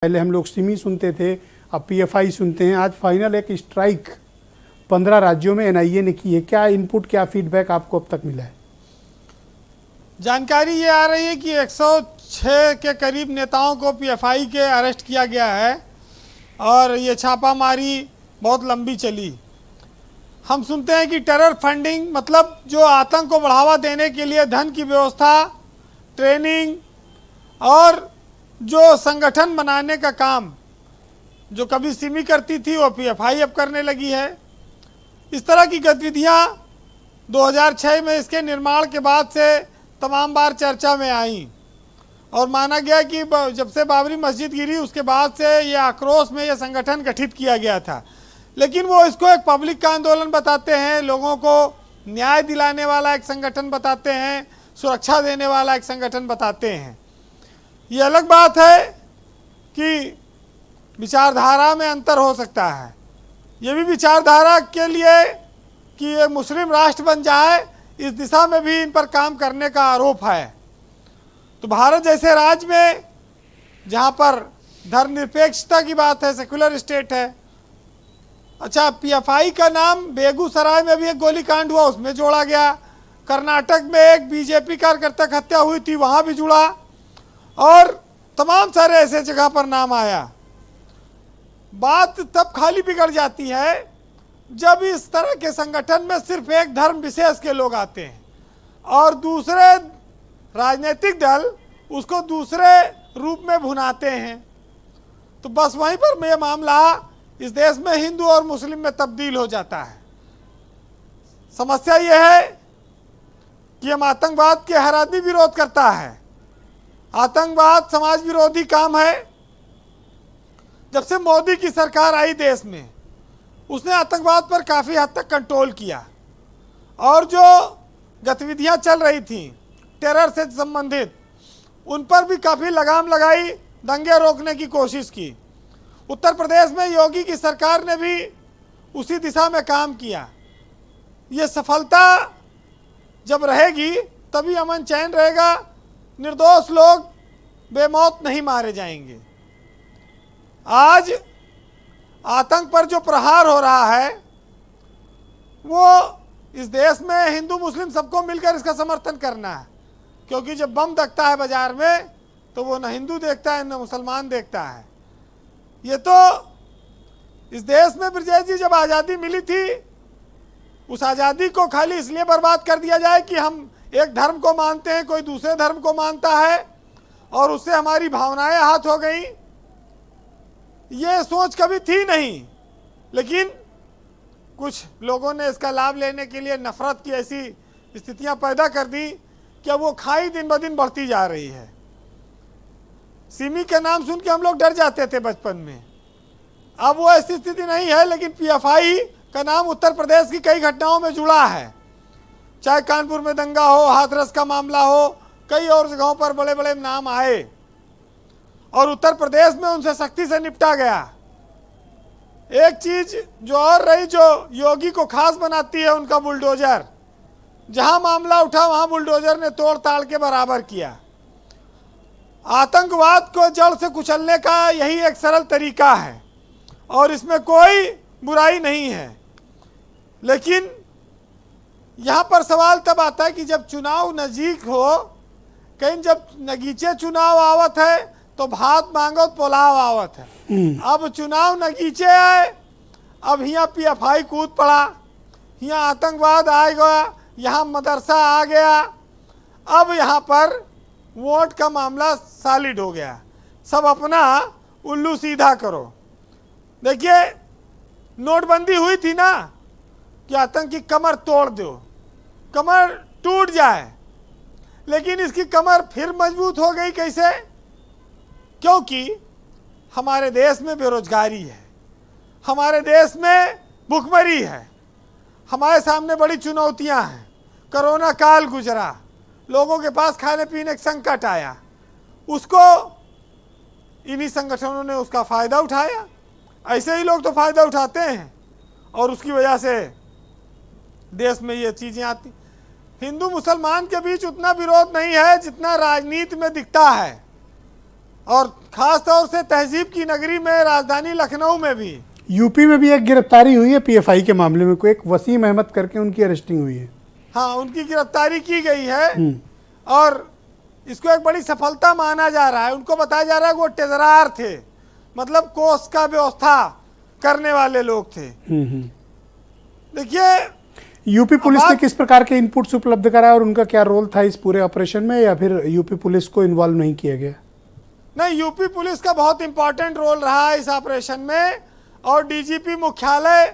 पहले हम लोग सिमी सुनते थे, अब पीएफआई सुनते हैं। आज फाइनल एक स्ट्राइक 15 राज्यों में एनआईए ने की है। क्या इनपुट, क्या फीडबैक आपको अब तक मिला है? जानकारी ये आ रही है कि 106 के करीब नेताओं को पीएफआई के अरेस्ट किया गया है और ये छापामारी बहुत लंबी चली। हम सुनते हैं कि टेरर फंडिंग मतलब जो आतंक को बढ़ावा देने के लिए धन की व्यवस्था, ट्रेनिंग और जो संगठन बनाने का काम जो कभी सिमी करती थी वो पीएफआई अब करने लगी है। इस तरह की गतिविधियां 2006 में इसके निर्माण के बाद से तमाम बार चर्चा में आई और माना गया कि जब से बाबरी मस्जिद गिरी उसके बाद से ये आक्रोश में ये संगठन गठित किया गया था। लेकिन वो इसको एक पब्लिक का आंदोलन बताते हैं, लोगों को न्याय दिलाने वाला एक संगठन बताते हैं, सुरक्षा देने वाला एक संगठन बताते हैं। ये अलग बात है कि विचारधारा में अंतर हो सकता है। ये भी विचारधारा के लिए कि ये मुस्लिम राष्ट्र बन जाए, इस दिशा में भी इन पर काम करने का आरोप है। तो भारत जैसे राज्य में जहाँ पर धर्मनिरपेक्षता की बात है, सेक्युलर स्टेट है। अच्छा, पीएफआई का नाम बेगूसराय में भी एक गोलीकांड हुआ, उसमें जोड़ा गया। कर्नाटक में एक बीजेपी कार्यकर्ता की हत्या हुई थी, वहाँ भी जुड़ा और तमाम सारे ऐसे जगह पर नाम आया। बात तब खाली बिगड़ जाती है जब इस तरह के संगठन में सिर्फ एक धर्म विशेष के लोग आते हैं और दूसरे राजनीतिक दल उसको दूसरे रूप में भुनाते हैं। तो बस वहीं पर यह मामला इस देश में हिंदू और मुस्लिम में तब्दील हो जाता है। समस्या यह है कि हम आतंकवाद के हर आदमी विरोध करता है। आतंकवाद समाज विरोधी काम है। जब से मोदी की सरकार आई देश में, उसने आतंकवाद पर काफ़ी हद तक कंट्रोल किया और जो गतिविधियां चल रही थी टेरर से संबंधित, उन पर भी काफ़ी लगाम लगाई, दंगे रोकने की कोशिश की। उत्तर प्रदेश में योगी की सरकार ने भी उसी दिशा में काम किया। ये सफलता जब रहेगी तभी अमन चैन रहेगा, निर्दोष लोग बेमौत नहीं मारे जाएंगे। आज आतंक पर जो प्रहार हो रहा है वो इस देश में हिंदू मुस्लिम सबको मिलकर इसका समर्थन करना है, क्योंकि जब बम दगता है बाजार में तो वो न हिंदू देखता है न मुसलमान देखता है। ये तो इस देश में ब्रजेश जी जब आज़ादी मिली थी, उस आज़ादी को खाली इसलिए बर्बाद कर दिया जाए कि हम एक धर्म को मानते हैं, कोई दूसरे धर्म को मानता है और उससे हमारी भावनाएं हाथ हो गई। ये सोच कभी थी नहीं, लेकिन कुछ लोगों ने इसका लाभ लेने के लिए नफरत की ऐसी स्थितियां पैदा कर दी कि अब वो खाई दिन ब दिन बढ़ती जा रही है। सिमी के नाम सुन के हम लोग डर जाते थे बचपन में, अब वो ऐसी स्थिति नहीं है। लेकिन पीएफआई का नाम उत्तर प्रदेश की कई घटनाओं में जुड़ा है, चाहे कानपुर में दंगा हो, हाथरस का मामला हो, कई और जगहों पर बड़े बड़े नाम आए और उत्तर प्रदेश में उनसे सख्ती से निपटा गया। एक चीज जो और रही, जो योगी को खास बनाती है, उनका बुलडोजर। जहां मामला उठा वहां बुलडोजर ने तोड़ ताड़ के बराबर किया। आतंकवाद को जड़ से कुचलने का यही एक सरल तरीका है और इसमें कोई बुराई नहीं है। लेकिन यहाँ पर सवाल तब आता है कि जब चुनाव नज़दीक हो, कहीं जब नगीचे चुनाव आवत है तो भात मांगो तो पुलाव आवत है। अब चुनाव नगीचे आए, अब यहाँ पीएफआई कूद पड़ा, यहाँ आतंकवाद आ गया, यहाँ मदरसा आ गया। अब यहाँ पर वोट का मामला सॉलिड हो गया, सब अपना उल्लू सीधा करो। देखिए, नोटबंदी हुई थी ना कि आतंक की कमर तोड़ दो, कमर टूट जाए, लेकिन इसकी कमर फिर मजबूत हो गई। कैसे? क्योंकि हमारे देश में बेरोजगारी है, हमारे देश में भुखमरी है, हमारे सामने बड़ी चुनौतियां हैं। कोरोना काल गुजरा, लोगों के पास खाने पीने का संकट आया, उसको इन्हीं संगठनों ने उसका फ़ायदा उठाया। ऐसे ही लोग तो फ़ायदा उठाते हैं और उसकी वजह से देश में ये चीज़ें आती। हिंदू मुसलमान के बीच उतना विरोध नहीं है जितना राजनीति में दिखता है। और ख़ास तौर से तहजीब की नगरी में, राजधानी लखनऊ में भी। यूपी में भी एक गिरफ्तारी हुई है पीएफआई के मामले में, कोई एक वसीम अहमद करके उनकी अरेस्टिंग हुई है। हाँ, उनकी गिरफ्तारी की गई है और इसको एक बड़ी सफलता माना जा रहा है। उनको बताया जा रहा है कि वो टेजरार थे, मतलब कोष का व्यवस्था करने वाले लोग थे। देखिए, यूपी पुलिस ने किस प्रकार के इनपुट्स उपलब्ध कराया और उनका क्या रोल था इस पूरे ऑपरेशन में, या फिर यूपी पुलिस को इन्वॉल्व नहीं किया गया? नहीं, यूपी पुलिस का बहुत इंपॉर्टेंट रोल रहा इस ऑपरेशन में और डीजीपी मुख्यालय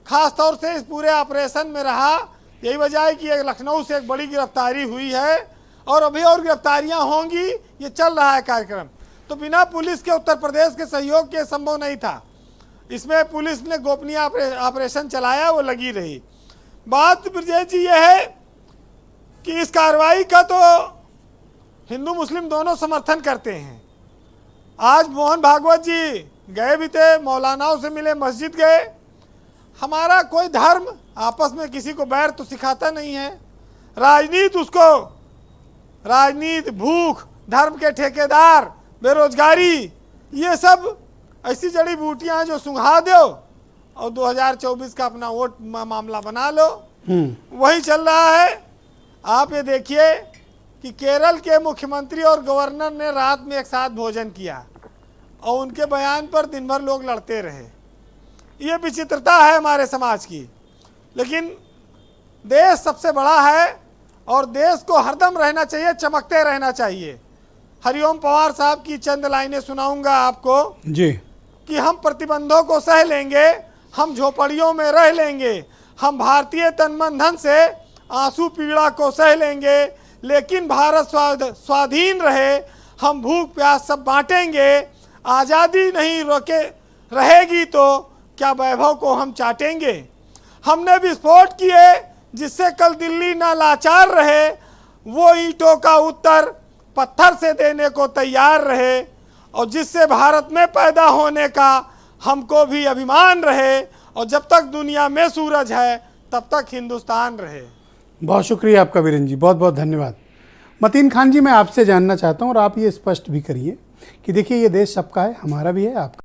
खास तौर से इस पूरे ऑपरेशन में रहा। यही वजह है कि लखनऊ से एक बड़ी गिरफ्तारी हुई है और अभी और गिरफ्तारियां होंगी, ये चल रहा है कार्यक्रम। तो बिना पुलिस के उत्तर प्रदेश के सहयोग के संभव नहीं था। इसमें पुलिस ने गोपनीय ऑपरेशन चलाया, वो लगी रही। बात ब्रजेश जी ये है कि इस कार्रवाई का तो हिंदू मुस्लिम दोनों समर्थन करते हैं। आज मोहन भागवत जी गए भी थे, मौलानाओं से मिले, मस्जिद गए। हमारा कोई धर्म आपस में किसी को बैर तो सिखाता नहीं है। राजनीति, भूख, धर्म के ठेकेदार, बेरोजगारी, ये सब ऐसी जड़ी बूटियां हैं जो सुंघा दो और 2024 का अपना वोट मामला बना लो, वही चल रहा है। आप ये देखिए कि केरल के मुख्यमंत्री और गवर्नर ने रात में एक साथ भोजन किया और उनके बयान पर दिन भर लोग लड़ते रहे। ये विचित्रता है हमारे समाज की। लेकिन देश सबसे बड़ा है और देश को हरदम रहना चाहिए, चमकते रहना चाहिए। हरिओम पवार साहब की चंद लाइनें सुनाऊंगा आपको जी। कि हम प्रतिबंधों को सह लेंगे, हम झोपड़ियों में रह लेंगे, हम भारतीय तन मन धन से आंसू पीड़ा को सह लेंगे, लेकिन भारत स्वाधीन रहे, हम भूख प्यास सब बांटेंगे। आज़ादी नहीं रोके रहेगी तो क्या वैभव को हम चाटेंगे। हमने विस्फोट किए जिससे कल दिल्ली ना लाचार रहे, वो ईंटों का उत्तर पत्थर से देने को तैयार रहे, और जिससे भारत में पैदा होने का हमको भी अभिमान रहे, और जब तक दुनिया में सूरज है तब तक हिंदुस्तान रहे। बहुत शुक्रिया आपका वीरेंद्र जी, बहुत बहुत धन्यवाद। मतीन खान जी, मैं आपसे जानना चाहता हूँ और आप ये स्पष्ट भी करिए कि देखिए, ये देश सबका है, हमारा भी है, आपका